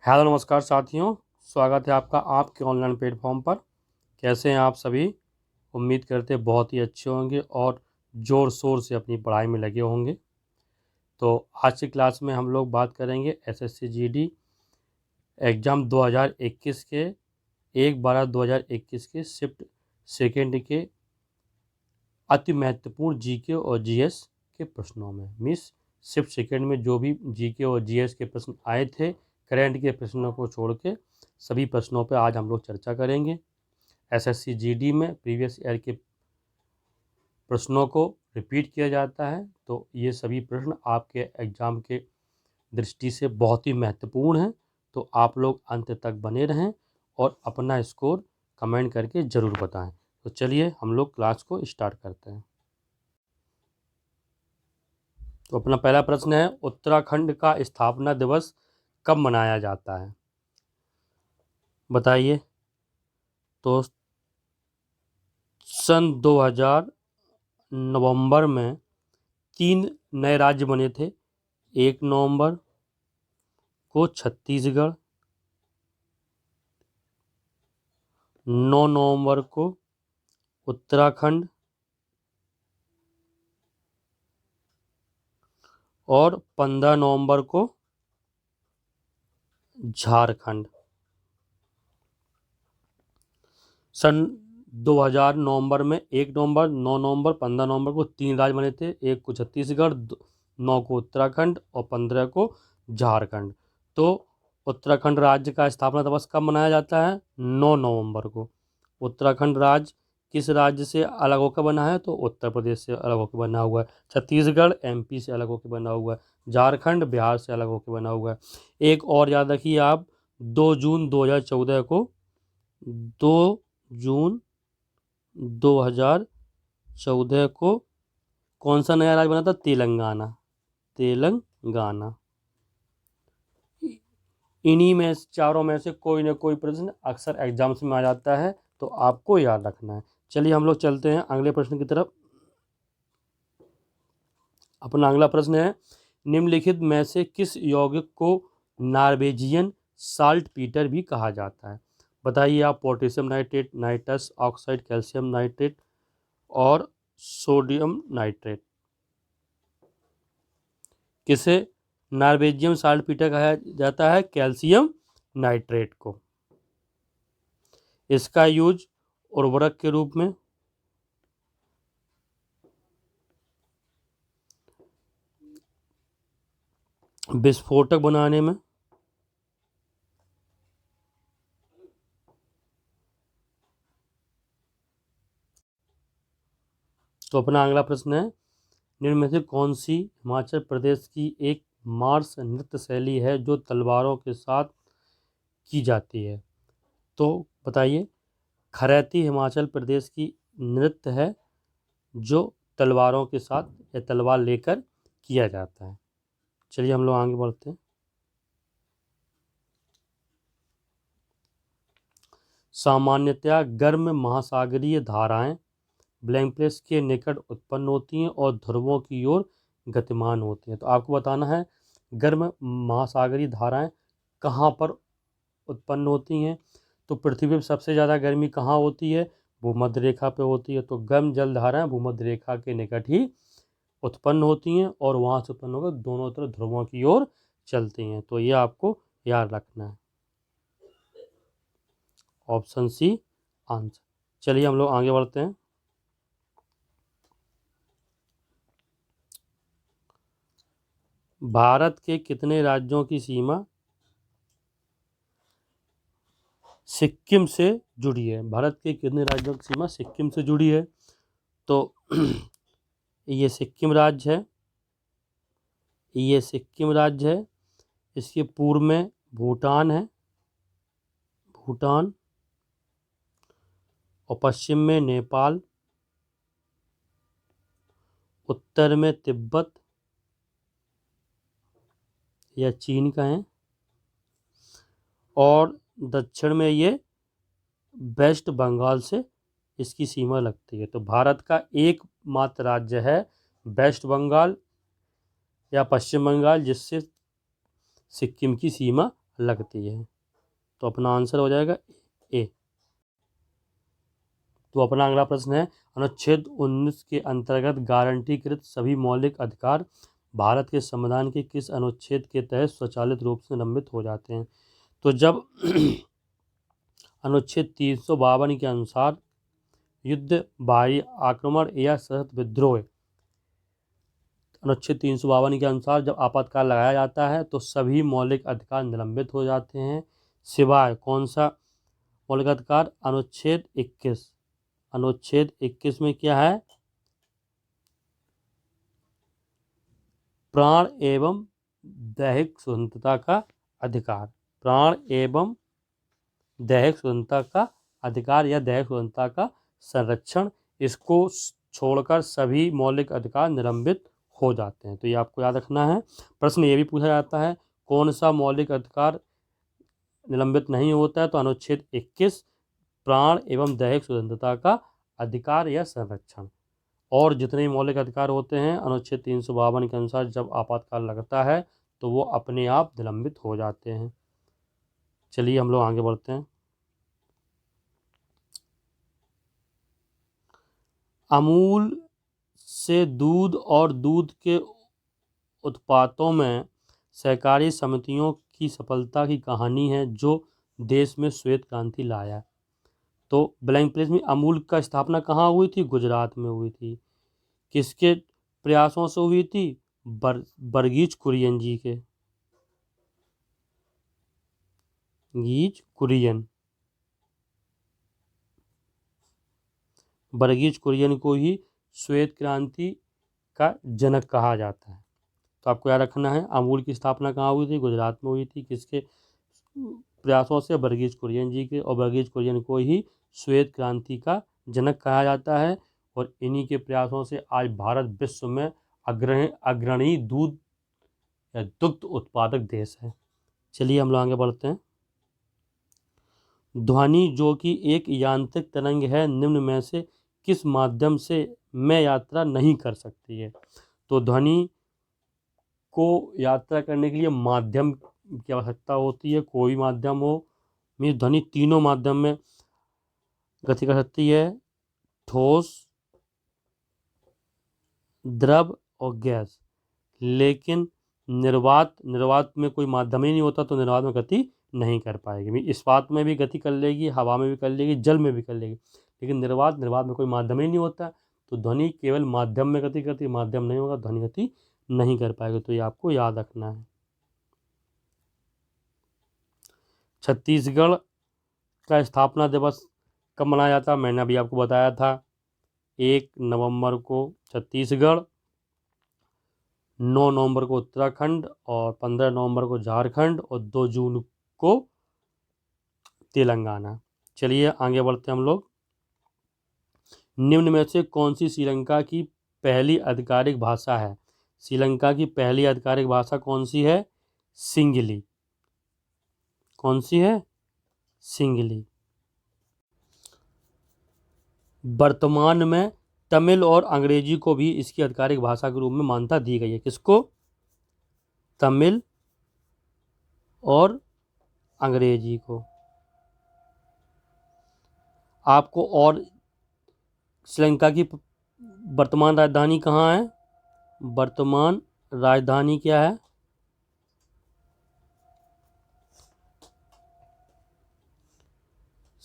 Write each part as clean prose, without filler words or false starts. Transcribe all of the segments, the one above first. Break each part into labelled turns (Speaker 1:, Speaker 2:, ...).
Speaker 1: Hello नमस्कार साथियों, स्वागत है आपका आपके ऑनलाइन प्लेटफॉर्म पर। कैसे हैं आप सभी? उम्मीद करते हैं बहुत ही अच्छे होंगे और ज़ोर शोर से अपनी पढ़ाई में लगे होंगे। तो आज की क्लास में हम लोग बात करेंगे एसएससी जीडी एग्ज़ाम 2021 के 1/12/2021 के शिफ्ट सेकेंड के अति महत्वपूर्ण जीके और जीएस के प्रश्नों में। मिस शिफ्ट सेकेंड में जो भी जीके और जीएस के प्रश्न आए थे, करंट के प्रश्नों को छोड़ के सभी प्रश्नों पर आज हम लोग चर्चा करेंगे। एसएससी जीडी में प्रीवियस ईयर के प्रश्नों को रिपीट किया जाता है, तो ये सभी प्रश्न आपके एग्ज़ाम के दृष्टि से बहुत ही महत्वपूर्ण हैं। तो आप लोग अंत तक बने रहें और अपना स्कोर कमेंट करके ज़रूर बताएं। तो चलिए हम लोग क्लास को स्टार्ट करते हैं। तो अपना पहला प्रश्न है, उत्तराखंड का स्थापना दिवस कब मनाया जाता है? बताइए। तो सन 2000 नवंबर में 3 नए राज्य बने थे। 1 नवंबर को छत्तीसगढ़, 9 नवंबर को उत्तराखंड और 15 नवंबर को झारखंड। सन 2000 नवंबर में 1 नवंबर, 9 नवंबर, 15 नवंबर को 3 राज्य बने थे। 1 को छत्तीसगढ़, 9 को उत्तराखंड और 15 को झारखंड। तो उत्तराखंड राज्य का स्थापना दिवस कब मनाया जाता है? 9 नवंबर को। उत्तराखंड राज्य किस राज्य से अलग होकर बना है? तो उत्तर प्रदेश से अलग होकर बना हुआ है। छत्तीसगढ़ एमपी से अलग होकर बना हुआ है। झारखंड बिहार से अलग होकर बना हुआ है। एक और याद रखिए आप, 2 जून 2014 को 2 जून 2014 को कौन सा नया राज्य बना था? तेलंगाना। तेलंगाना। इन्हीं में चारों में से कोई ना कोई प्रश्न अक्सर एग्जाम्स में आ जाता है, तो आपको याद रखना है। चलिए हम लोग चलते हैं अगले प्रश्न की तरफ। अपना अगला प्रश्न है, निम्नलिखित में से किस यौगिक को नॉर्वेजियन साल्ट पीटर भी कहा जाता है? बताइए आप। Potassium nitrate, nitrous oxide, calcium nitrate और सोडियम नाइट्रेट। किसे नॉर्वेजियन साल्ट पीटर कहा जाता है? कैल्शियम नाइट्रेट को। इसका यूज उर्वरक के रूप में, विस्फोटक बनाने में, तो अपना अगला प्रश्न है, निम्न में से कौन सी हिमाचल प्रदेश की एक मार्श नृत्य शैली है जो तलवारों के साथ की जाती है? तो बताइए। खरैती हिमाचल प्रदेश की नृत्य है जो तलवारों के साथ या तलवार लेकर किया जाता है। चलिए हम लोग आगे बढ़ते हैं। सामान्यतया गर्म महासागरीय धाराएं ब्लैंक प्लेस के निकट उत्पन्न होती हैं और ध्रुवों की ओर गतिमान होती हैं। तो आपको बताना है गर्म महासागरीय धाराएं कहाँ पर उत्पन्न होती हैं। तो पृथ्वी पर सबसे ज़्यादा गर्मी कहाँ होती है? भूमध्य रेखा पे होती है। तो गर्म जल धाराएं भूमध्य रेखा के निकट ही उत्पन्न होती हैं और वहाँ से उत्पन्न होकर दोनों तरफ ध्रुवों की ओर चलती हैं। तो ये आपको याद रखना है। Option C answer. चलिए हम लोग आगे बढ़ते हैं। भारत के कितने राज्यों की सीमा सिक्किम से जुड़ी है? भारत के कितने राज्यों की सीमा सिक्किम से जुड़ी है? तो ये सिक्किम राज्य है। ये सिक्किम राज्य है। इसके पूर्व में भूटान है, भूटान, और पश्चिम में नेपाल, उत्तर में तिब्बत या चीन का है, और दक्षिण में ये वेस्ट बंगाल से इसकी सीमा लगती है। तो भारत का एकमात्र राज्य है वेस्ट बंगाल या पश्चिम बंगाल जिससे सिक्किम की सीमा लगती है। तो अपना आंसर हो जाएगा ए। तो अपना अगला प्रश्न है, अनुच्छेद 19 के अंतर्गत गारंटीकृत सभी मौलिक अधिकार भारत के संविधान के किस अनुच्छेद के तहत स्वचालित रूप से निलंबित हो जाते हैं? तो जब अनुच्छेद 352 के अनुसार युद्ध, बाहरी आक्रमण या सशस्त्र विद्रोह, अनुच्छेद 352 के अनुसार जब आपातकाल लगाया जाता है तो सभी मौलिक अधिकार निलंबित हो जाते हैं, सिवाय कौन सा मौलिक अधिकार? अनुच्छेद 21। अनुच्छेद 21 में क्या है? प्राण एवं दैहिक स्वतंत्रता का अधिकार। प्राण एवं दैहिक स्वतंत्रता का अधिकार या दैहिक स्वतंत्रता का संरक्षण, इसको छोड़कर सभी मौलिक अधिकार निलंबित हो जाते हैं। तो ये आपको याद रखना है। प्रश्न ये भी पूछा जाता है, कौन सा मौलिक अधिकार निलंबित नहीं होता है? तो अनुच्छेद 21, प्राण एवं दैहिक स्वतंत्रता का अधिकार या संरक्षण। और जितने भी मौलिक अधिकार होते हैं अनुच्छेद 352 के अनुसार जब आपातकाल लगता है तो वो अपने आप निलंबित हो जाते हैं। चलिए हम लोग आगे बढ़ते हैं। अमूल से दूध और दूध के उत्पादों में सहकारी समितियों की सफलता की कहानी है जो देश में श्वेत क्रांति लाया। तो ब्लैंक प्लेस में अमूल का स्थापना कहाँ हुई थी? गुजरात में हुई थी। किसके प्रयासों से हुई थी? वर्गीज कुरियन जी के। वर्गीज कुरियन को ही श्वेत क्रांति का जनक कहा जाता है। तो आपको याद रखना है, अमूल की स्थापना कहाँ हुई थी? गुजरात में हुई थी। किसके प्रयासों से? वर्गीज कुरियन जी के। और वर्गीज कुरियन को ही श्वेत क्रांति का जनक कहा जाता है। और इन्हीं के प्रयासों से आज भारत विश्व में अग्रणी दूध या दुग्ध उत्पादक देश है। चलिए हम लोग आगे बढ़ते हैं। ध्वनि जो कि एक यांत्रिक तरंग है, निम्न में से किस माध्यम से में यात्रा नहीं कर सकती है? तो ध्वनि को यात्रा करने के लिए माध्यम की आवश्यकता होती है। कोई माध्यम हो, मीन्स ध्वनि तीनों माध्यम में गति कर सकती है, ठोस, द्रव और गैस। लेकिन निर्वात में कोई माध्यम ही नहीं होता तो निर्वात में गति नहीं कर पाएगी। इस्पात में भी गति कर लेगी, हवा में भी कर लेगी, जल में भी कर लेगी, लेकिन निर्वात में कोई माध्यम ही नहीं होता। तो ध्वनि केवल माध्यम में गति करती है, माध्यम नहीं होगा ध्वनि गति नहीं कर पाएगी। तो ये आपको याद रखना है। छत्तीसगढ़ का स्थापना दिवस कब मनाया जाता है? मैंने अभी आपको बताया था 1 नवंबर को छत्तीसगढ़, 9 नवंबर को उत्तराखंड और 15 नवंबर को झारखंड और 2 जून को तेलंगाना। चलिए आगे बढ़ते हैं हम लोग। निम्न में से कौन सी श्रीलंका की पहली आधिकारिक भाषा है? श्रीलंका की पहली आधिकारिक भाषा कौन सी है? सिंगली। कौन सी है? सिंगली। वर्तमान में तमिल और अंग्रेजी को भी इसकी आधिकारिक भाषा के रूप में मान्यता दी गई है। किसको? तमिल और अंग्रेजी को। आपको और श्रीलंका की वर्तमान राजधानी कहाँ है? वर्तमान राजधानी क्या है?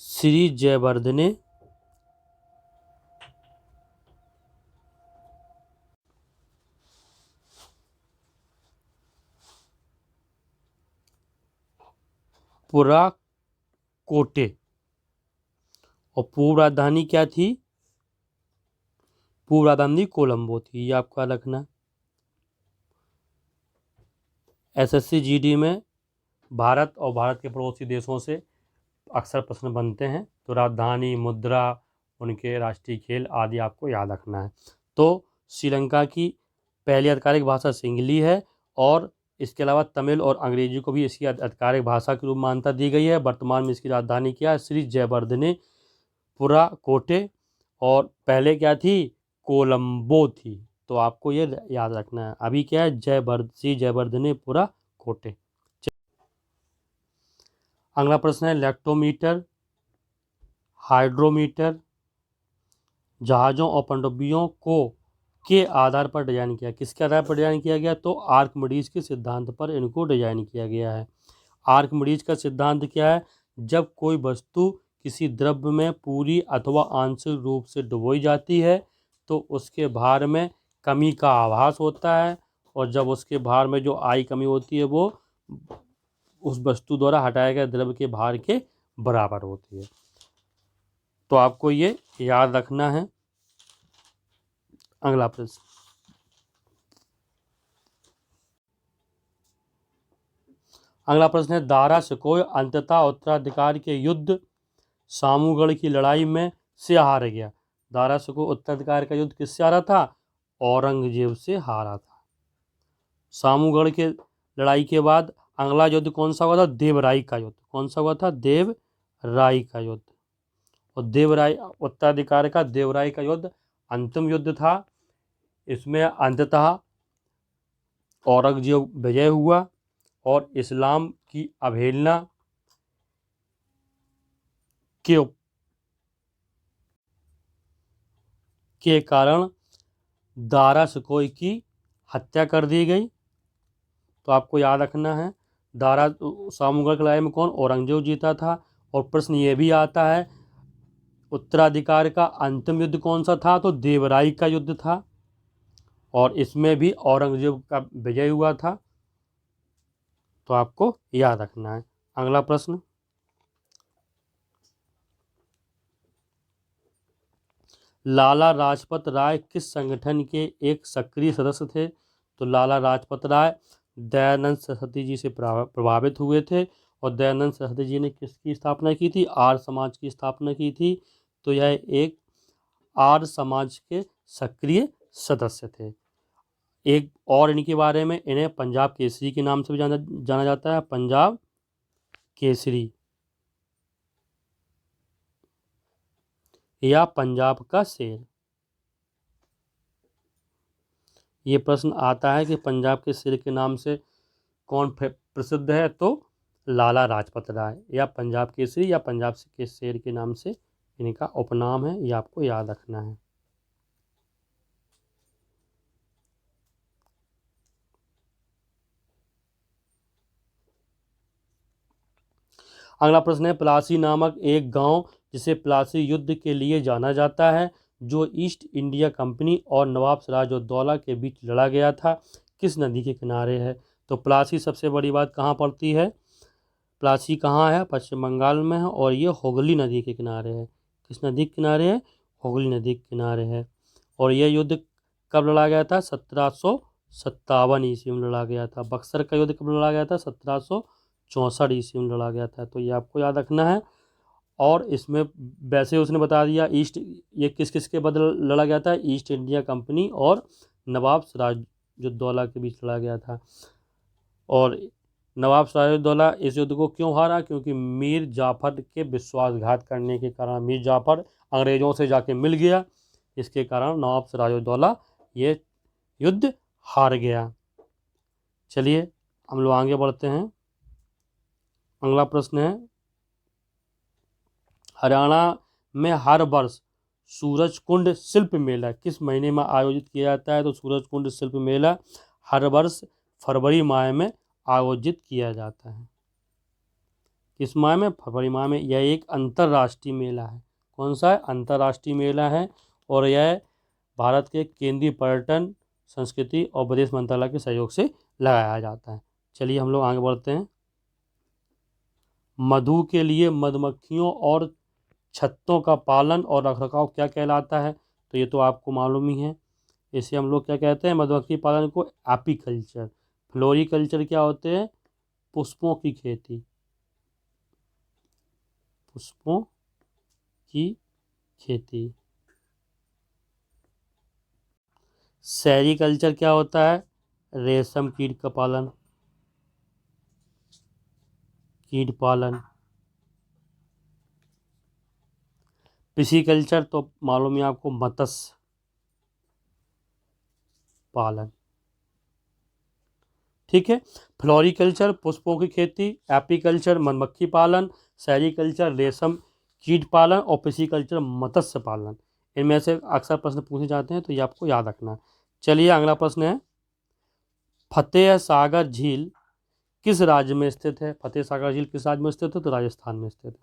Speaker 1: श्री जयवर्धने पुरा कोटे। और पूर्व राजधानी क्या थी? पूर्व राजधानी कोलंबो थी। ये आपको याद रखना। एसएससी जीडी में भारत और भारत के पड़ोसी देशों से अक्सर प्रश्न बनते हैं। तो राजधानी, मुद्रा, उनके राष्ट्रीय खेल आदि आपको याद रखना है। तो श्रीलंका की पहली आधिकारिक भाषा सिंगली है और इसके अलावा तमिल और अंग्रेजी को भी इसकी आधिकारिक भाषा के रूप में मान्यता दी गई है। वर्तमान में इसकी राजधानी क्या है? श्री जयवर्धने पुरा कोटे। और पहले क्या थी? कोलंबो थी। तो आपको ये याद रखना है। अभी क्या है? श्री जयवर्धने पुरा कोटे। अगला प्रश्न है लैक्टोमीटर, हाइड्रोमीटर जहाज़ों और पनडुब्बियों को के आधार पर डिजाइन किया। किसके आधार पर डिजाइन किया गया? तो आर्किमिडीज के सिद्धांत पर इनको डिजाइन किया गया है। आर्किमिडीज का सिद्धांत क्या है? जब कोई वस्तु किसी द्रव्य में पूरी अथवा आंशिक रूप से डुबोई जाती है तो उसके भार में कमी का आभास होता है, और जब उसके भार में जो आई कमी होती है वो उस वस्तु द्वारा हटाए गए द्रव्य के भार के बराबर होती है। तो आपको ये याद रखना है। अगला प्रश्न, अगला प्रश्न है दारा शिकोह अंततः उत्तराधिकार के युद्ध सामूगढ़ की लड़ाई में से हार गया। दारा शिकोह उत्तराधिकार का युद्ध किससे हारा था? औरंगजेब से हारा था। सामूगढ़ के लड़ाई के बाद अगला युद्ध कौन सा हुआ था? देवराई का युद्ध। कौन सा हुआ था? देवराई का युद्ध। और देवराई उत्तराधिकार का देवराई का युद्ध अंतिम युद्ध था। इसमें अंततः औरंगजेब विजय हुआ और इस्लाम की अवहेलना के कारण दारा शिकोह की हत्या कर दी गई। तो आपको याद रखना है दारा सामूगढ़ की लड़ाई में कौन? औरंगजेब जीता था। और प्रश्न ये भी आता है उत्तराधिकार का अंतिम युद्ध कौन सा था? तो देवराई का युद्ध था, और इसमें भी औरंगजेब का विजय हुआ था। तो आपको याद रखना है। अगला प्रश्न, लाला लाजपत राय किस संगठन के एक सक्रिय सदस्य थे? तो लाला लाजपत राय दयानंद सरस्वती जी से प्रभावित हुए थे, और दयानंद सरस्वती जी ने किसकी स्थापना की थी? आर्य समाज की स्थापना की थी। तो यह एक आर्य समाज के सक्रिय सदस्य थे। एक और इनके बारे में, इन्हें पंजाब केसरी के नाम से भी जाना जाता है। पंजाब केसरी या पंजाब का शेर। ये प्रश्न आता है कि पंजाब के शेर के नाम से कौन प्रसिद्ध है? तो लाला लाजपत राय, या पंजाब केसरी या पंजाब के शेर के नाम से इनका उपनाम है। ये आपको याद रखना है। अगला प्रश्न है प्लासी नामक एक गांव जिसे प्लासी युद्ध के लिए जाना जाता है, जो ईस्ट इंडिया कंपनी और नवाब सिराजुद्दौला के बीच लड़ा गया था, किस नदी के किनारे है? तो प्लासी सबसे बड़ी बात कहाँ पड़ती है? प्लासी कहाँ है? पश्चिम बंगाल में है, और ये हुगली नदी के किनारे है। किस नदी के किनारे है? हुगली नदी के किनारे है। और यह युद्ध कब लड़ा गया था? 1757 ईस्वी में लड़ा गया था। बक्सर का युद्ध कब लड़ा गया था? 1764 ईस्वी में लड़ा गया था। तो ये आपको याद रखना है। और इसमें वैसे उसने बता दिया ये किस किस के बदले लड़ा गया था? ईस्ट इंडिया कंपनी और नवाब सिराजुद्दौला के बीच लड़ा गया था। और नवाब सिराजुद्दौला इस युद्ध को क्यों हारा? क्योंकि मीर जाफर के विश्वासघात करने के कारण मीर जाफर अंग्रेज़ों से जाके मिल गया। इसके कारण नवाब सिराजुद्दौला ये युद्ध हार गया। चलिए हम लोग आगे बढ़ते हैं। अगला प्रश्न है हरियाणा में हर वर्ष सूरजकुंड शिल्प मेला किस महीने में आयोजित किया जाता है? तो सूरजकुंड शिल्प मेला हर वर्ष फरवरी माह में आयोजित किया जाता है। किस माह में? फरवरी माह में। यह एक अंतर्राष्ट्रीय मेला है। कौन सा है? अंतर्राष्ट्रीय मेला है। और यह भारत के केंद्रीय पर्यटन, संस्कृति और विदेश मंत्रालय के सहयोग से लगाया जाता है। चलिए हम लोग आगे बढ़ते हैं। मधु के लिए मधुमक्खियों और छत्तों का पालन और रखरखाव क्या कहलाता है? तो ये तो आपको मालूम ही है। इसे हम लोग क्या कहते हैं? मधुमक्खी पालन को एपीकल्चर। फ्लोरिकल्चर क्या होते हैं? पुष्पों की खेती। पुष्पों की खेती। सेरीकल्चर क्या होता है? रेशम कीट का पालन, कीट पालन। पिसीकल्चर तो मालूम है आपको, मत्स्य पालन। ठीक है। फ्लोरिकल्चर पुष्पों की खेती, एपीकल्चर मधुमक्खी पालन, सेरीकल्चर रेशम कीट पालन और पिसीकल्चर मत्स्य पालन। इनमें से अक्सर प्रश्न पूछे जाते हैं, तो ये आपको याद रखना है। चलिए अगला प्रश्न है, फतेह सागर झील किस राज्य में स्थित है? फतेह सागर झील किस राज्य में स्थित है? तो राजस्थान में स्थित है।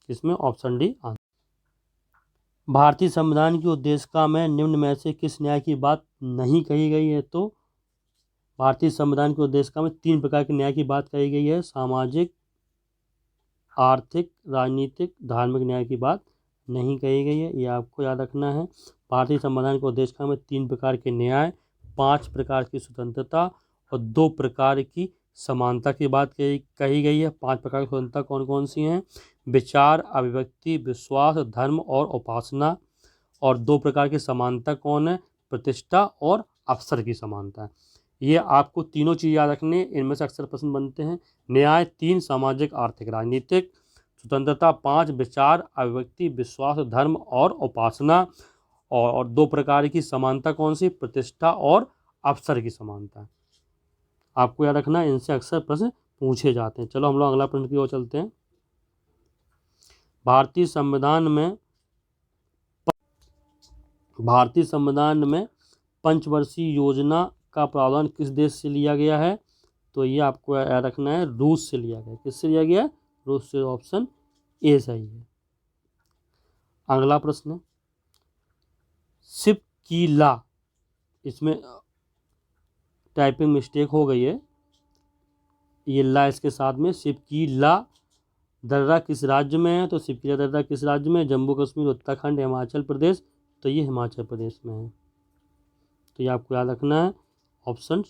Speaker 1: इसमें ऑप्शन डी आंसर। भारतीय संविधान की उद्देशिका में निम्न में से किस न्याय की बात नहीं कही गई है? तो भारतीय संविधान की उद्देशिका में 3 प्रकार के न्याय की बात कही गई है। सामाजिक, आर्थिक, राजनीतिक, धार्मिक न्याय की बात नहीं कही गई है, ये आपको याद रखना है। भारतीय संविधान की उद्देशिका में 3 प्रकार के न्याय, 5 प्रकार की स्वतंत्रता और 2 प्रकार की समानता की बात कही गई है। 5 प्रकार की स्वतंत्रता कौन कौन सी हैं? विचार, अभिव्यक्ति, विश्वास, धर्म और उपासना। और 2 प्रकार की समानता कौन है? प्रतिष्ठा और अवसर की समानता। ये आपको तीनों चीज़ याद रखने, इनमें से अक्सर प्रश्न बनते हैं। न्याय 3 सामाजिक, आर्थिक, राजनीतिक, स्वतंत्रता 5 विचार, अभिव्यक्ति, विश्वास, धर्म और उपासना। और 2 प्रकार की समानता कौन सी? प्रतिष्ठा और अवसर की समानता। आपको याद रखना, इनसे अक्सर प्रश्न पूछे जाते हैं। चलो हम लोग अगला प्रश्न की ओर चलते हैं। भारतीय संविधान में पंचवर्षीय योजना का प्रावधान किस देश से लिया गया है? तो ये आपको याद रखना है, रूस से लिया गया। किससे लिया गया? रूस से। ऑप्शन ए सही है। अगला प्रश्न, सिपकीला, इसमें टाइपिंग मिस्टेक हो गई है, ये ला इसके साथ में, सिपकीला दर्रा किस राज्य में है? तो सिपकीला दर्रा किस राज्य में? जम्मू कश्मीर, उत्तराखंड, हिमाचल प्रदेश। तो ये हिमाचल प्रदेश में है। तो ये आपको याद रखना है, ऑप्शन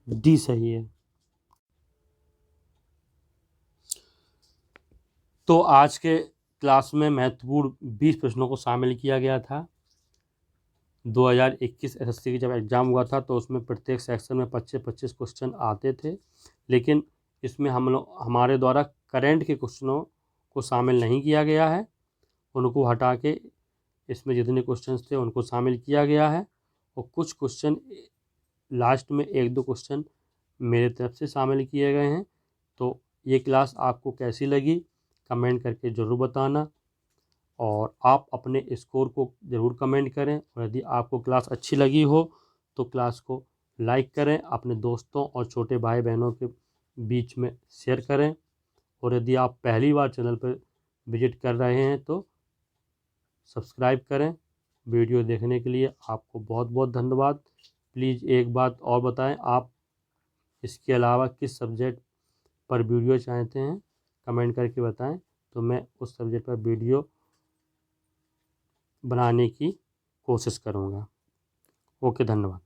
Speaker 1: डी सही है। तो आज के क्लास में महत्वपूर्ण 20 प्रश्नों को शामिल किया गया था। 2021 एसएससी की जब एग्ज़ाम हुआ था तो उसमें प्रत्येक सेक्शन में 25-25 क्वेश्चन आते थे, लेकिन इसमें हमारे द्वारा करंट के क्वेश्चनों को शामिल नहीं किया गया है। उनको हटा के इसमें जितने क्वेश्चंस थे उनको शामिल किया गया है, और कुछ क्वेश्चन लास्ट में 1-2 क्वेश्चन मेरे तरफ से शामिल किए गए हैं। तो ये क्लास आपको कैसी लगी कमेंट करके ज़रूर बताना, और आप अपने स्कोर को ज़रूर कमेंट करें। और यदि आपको क्लास अच्छी लगी हो तो क्लास को लाइक करें, अपने दोस्तों और छोटे भाई बहनों के बीच में शेयर करें। और यदि आप पहली बार चैनल पर विजिट कर रहे हैं तो सब्सक्राइब करें। वीडियो देखने के लिए आपको बहुत बहुत धन्यवाद। प्लीज़ एक बात और बताएं, आप इसके अलावा किस सब्जेक्ट पर वीडियो चाहते हैं, कमेंट करके बताएं, तो मैं उस सब्जेक्ट पर वीडियो बनाने की कोशिश करूँगा। ओके, धन्यवाद।